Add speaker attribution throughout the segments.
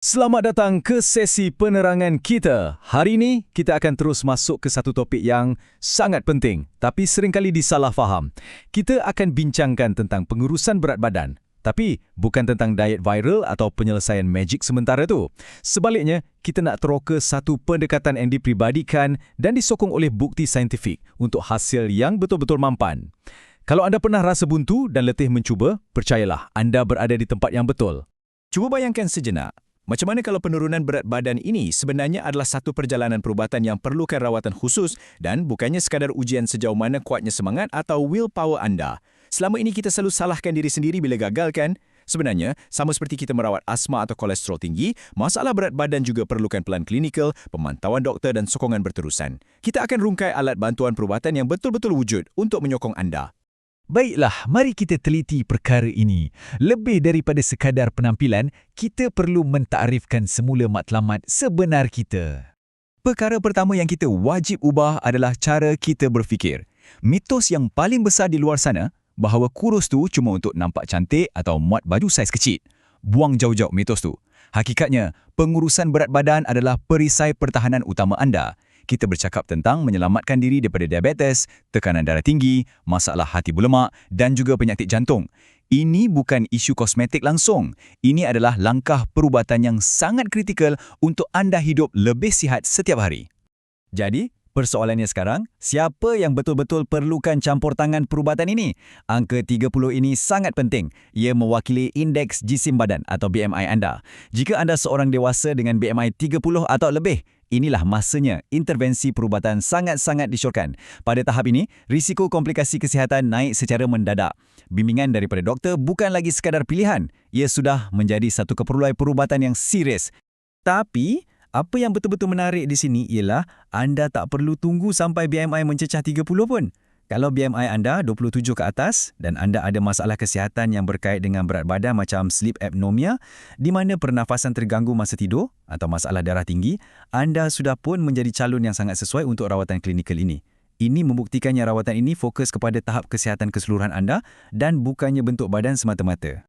Speaker 1: Selamat datang ke sesi penerangan kita. Hari ini, kita akan terus masuk ke satu topik yang sangat penting tapi seringkali disalahfaham. Kita akan bincangkan tentang pengurusan berat badan. Tapi, bukan tentang diet viral atau penyelesaian magic sementara tu. Sebaliknya, kita nak teroka satu pendekatan yang diperibadikan dan disokong oleh bukti saintifik untuk hasil yang betul-betul mampan. Kalau anda pernah rasa buntu dan letih mencuba, percayalah, anda berada di tempat yang betul.
Speaker 2: Cuba bayangkan sejenak, macam mana kalau penurunan berat badan ini sebenarnya adalah satu perjalanan perubatan yang perlukan rawatan khusus dan bukannya sekadar ujian sejauh mana kuatnya semangat atau willpower anda. Selama ini kita selalu salahkan diri sendiri bila gagal kan? Sebenarnya, sama seperti kita merawat asma atau kolesterol tinggi, masalah berat badan juga perlukan pelan klinikal, pemantauan doktor dan sokongan berterusan. Kita akan rungkai alat bantuan perubatan yang betul-betul wujud untuk menyokong anda.
Speaker 3: Baiklah, mari kita teliti perkara ini. Lebih daripada sekadar penampilan, kita perlu mentakrifkan semula matlamat sebenar kita.
Speaker 2: Perkara pertama yang kita wajib ubah adalah cara kita berfikir. Mitos yang paling besar di luar sana, bahawa kurus tu cuma untuk nampak cantik atau muat baju saiz kecil. Buang jauh-jauh mitos tu. Hakikatnya, pengurusan berat badan adalah perisai pertahanan utama anda. Kita bercakap tentang menyelamatkan diri daripada diabetes, tekanan darah tinggi, masalah hati berlemak dan juga penyakit jantung. Ini bukan isu kosmetik langsung. Ini adalah langkah perubatan yang sangat kritikal untuk anda hidup lebih sihat setiap hari. Jadi, persoalannya sekarang, siapa yang betul-betul perlukan campur tangan perubatan ini? Angka 30 ini sangat penting. Ia mewakili indeks jisim badan atau BMI anda. Jika anda seorang dewasa dengan BMI 30 atau lebih, inilah masanya intervensi perubatan sangat-sangat disyorkan. Pada tahap ini, risiko komplikasi kesihatan naik secara mendadak. Bimbingan daripada doktor bukan lagi sekadar pilihan. Ia sudah menjadi satu keperluan perubatan yang serius. Tapi, apa yang betul-betul menarik di sini ialah anda tak perlu tunggu sampai BMI mencecah 30 pun. Kalau BMI anda 27 ke atas dan anda ada masalah kesihatan yang berkait dengan berat badan macam sleep apnea, di mana pernafasan terganggu masa tidur atau masalah darah tinggi, anda sudah pun menjadi calon yang sangat sesuai untuk rawatan klinikal ini. Ini membuktikan yang rawatan ini fokus kepada tahap kesihatan keseluruhan anda dan bukannya bentuk badan semata-mata.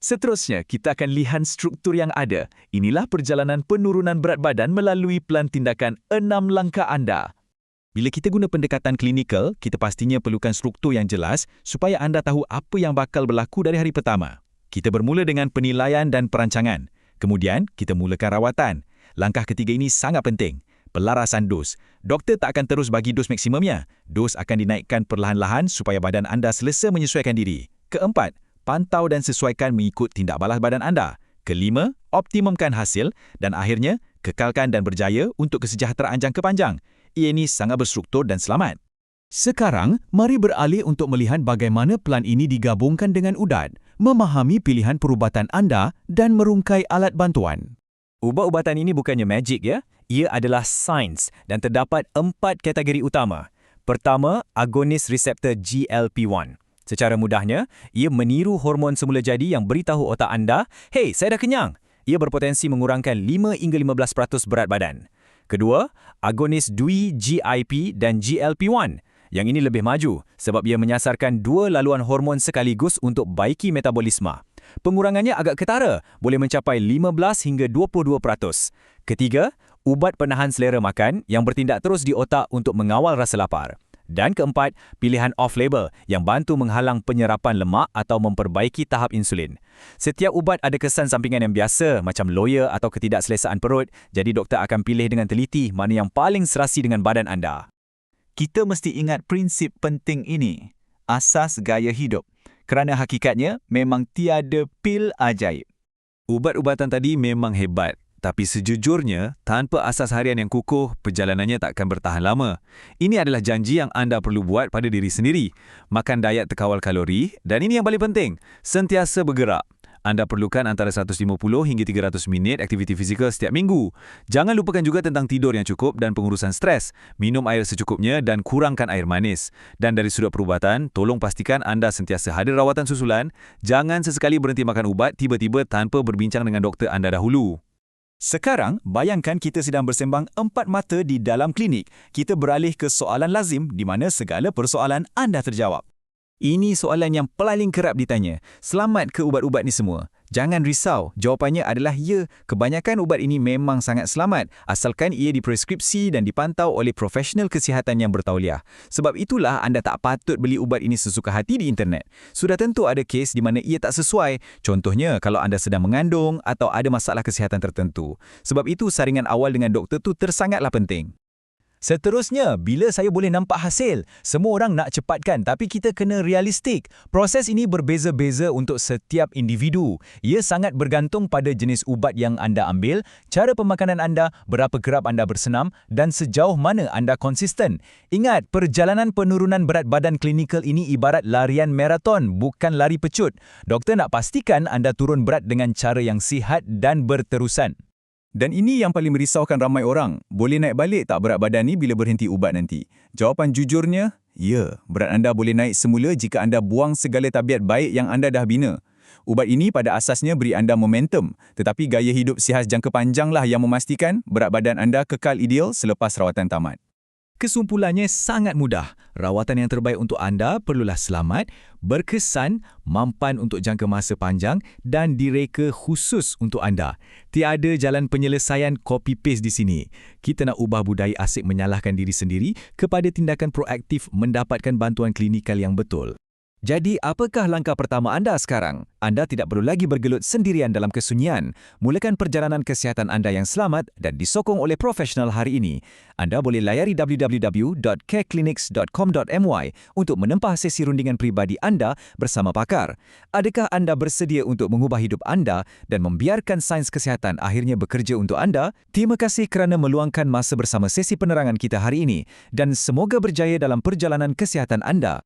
Speaker 1: Seterusnya, kita akan lihat struktur yang ada. Inilah perjalanan penurunan berat badan melalui pelan tindakan 6 langkah anda. Bila kita guna pendekatan klinikal, kita pastinya perlukan struktur yang jelas supaya anda tahu apa yang bakal berlaku dari hari pertama. Kita bermula dengan penilaian dan perancangan. Kemudian, kita mulakan rawatan. Langkah ketiga ini sangat penting. Pelarasan dos. Doktor tak akan terus bagi dos maksimumnya. Dos akan dinaikkan perlahan-lahan supaya badan anda selesa menyesuaikan diri. Keempat, pantau dan sesuaikan mengikut tindak balas badan anda. Kelima, optimumkan hasil. Dan akhirnya, kekalkan dan berjaya untuk kesejahteraan jangka panjang. Ia ini sangat berstruktur dan selamat. Sekarang, mari beralih untuk melihat bagaimana pelan ini digabungkan dengan udat, memahami pilihan perubatan anda dan merungkai alat bantuan.
Speaker 2: Ubat-ubatan ini bukannya magic ya. Ia adalah sains dan terdapat 4 kategori utama. Pertama, agonis reseptor GLP-1. Secara mudahnya, ia meniru hormon semula jadi yang beritahu otak anda, "Hey, saya dah kenyang." Ia berpotensi mengurangkan 5 hingga 15% berat badan. Kedua, agonis DUI, GIP dan GLP-1. Yang ini lebih maju sebab ia menyasarkan 2 laluan hormon sekaligus untuk baiki metabolisme. Pengurangannya agak ketara, boleh mencapai 15 hingga 22%. Ketiga, ubat penahan selera makan yang bertindak terus di otak untuk mengawal rasa lapar. Dan keempat, pilihan off-label yang bantu menghalang penyerapan lemak atau memperbaiki tahap insulin. Setiap ubat ada kesan sampingan yang biasa macam loya atau ketidakselesaan perut, jadi doktor akan pilih dengan teliti mana yang paling serasi dengan badan anda.
Speaker 3: Kita mesti ingat prinsip penting ini. Asas gaya hidup. Kerana hakikatnya memang tiada pil ajaib.
Speaker 1: Ubat-ubatan tadi memang hebat. Tapi sejujurnya, tanpa asas harian yang kukuh, perjalanannya takkan bertahan lama. Ini adalah janji yang anda perlu buat pada diri sendiri. Makan diet terkawal kalori dan ini yang paling penting, sentiasa bergerak. Anda perlukan antara 150 hingga 300 minit aktiviti fizikal setiap minggu. Jangan lupakan juga tentang tidur yang cukup dan pengurusan stres. Minum air secukupnya dan kurangkan air manis. Dan dari sudut perubatan, tolong pastikan anda sentiasa hadir rawatan susulan. Jangan sesekali berhenti makan ubat tiba-tiba tanpa berbincang dengan doktor anda dahulu.
Speaker 2: Sekarang, bayangkan kita sedang bersembang 4 mata di dalam klinik. Kita beralih ke soalan lazim di mana segala persoalan anda terjawab. Ini soalan yang paling kerap ditanya. Selamat ke ubat-ubat ni semua? Jangan risau, jawapannya adalah ya. Kebanyakan ubat ini memang sangat selamat, asalkan ia dipreskripsi dan dipantau oleh profesional kesihatan yang bertauliah. Sebab itulah anda tak patut beli ubat ini sesuka hati di internet. Sudah tentu ada kes di mana ia tak sesuai. Contohnya, kalau anda sedang mengandung atau ada masalah kesihatan tertentu. Sebab itu, saringan awal dengan doktor tu tersangatlah penting.
Speaker 3: Seterusnya, bila saya boleh nampak hasil? Semua orang nak cepatkan, tapi kita kena realistik. Proses ini berbeza-beza untuk setiap individu. Ia sangat bergantung pada jenis ubat yang anda ambil, cara pemakanan anda, berapa kerap anda bersenam dan sejauh mana anda konsisten. Ingat, perjalanan penurunan berat badan klinikal ini ibarat larian maraton, bukan lari pecut. Doktor nak pastikan anda turun berat dengan cara yang sihat dan berterusan.
Speaker 2: Dan ini yang paling merisaukan ramai orang. Boleh naik balik tak berat badan ni bila berhenti ubat nanti? Jawapan jujurnya, ya. Berat anda boleh naik semula jika anda buang segala tabiat baik yang anda dah bina. Ubat ini pada asasnya beri anda momentum, tetapi gaya hidup sihat jangka panjanglah yang memastikan berat badan anda kekal ideal selepas rawatan tamat.
Speaker 3: Kesimpulannya sangat mudah. Rawatan yang terbaik untuk anda perlulah selamat, berkesan, mampan untuk jangka masa panjang dan direka khusus untuk anda. Tiada jalan penyelesaian copy-paste di sini. Kita nak ubah budaya asyik menyalahkan diri sendiri kepada tindakan proaktif mendapatkan bantuan klinikal yang betul. Jadi, apakah langkah pertama anda sekarang? Anda tidak perlu lagi bergelut sendirian dalam kesunyian. Mulakan perjalanan kesihatan anda yang selamat dan disokong oleh profesional hari ini. Anda boleh layari www.careclinics.com.my untuk menempah sesi rundingan peribadi anda bersama pakar. Adakah anda bersedia untuk mengubah hidup anda dan membiarkan sains kesihatan akhirnya bekerja untuk anda? Terima kasih kerana meluangkan masa bersama sesi penerangan kita hari ini dan semoga berjaya dalam perjalanan kesihatan anda.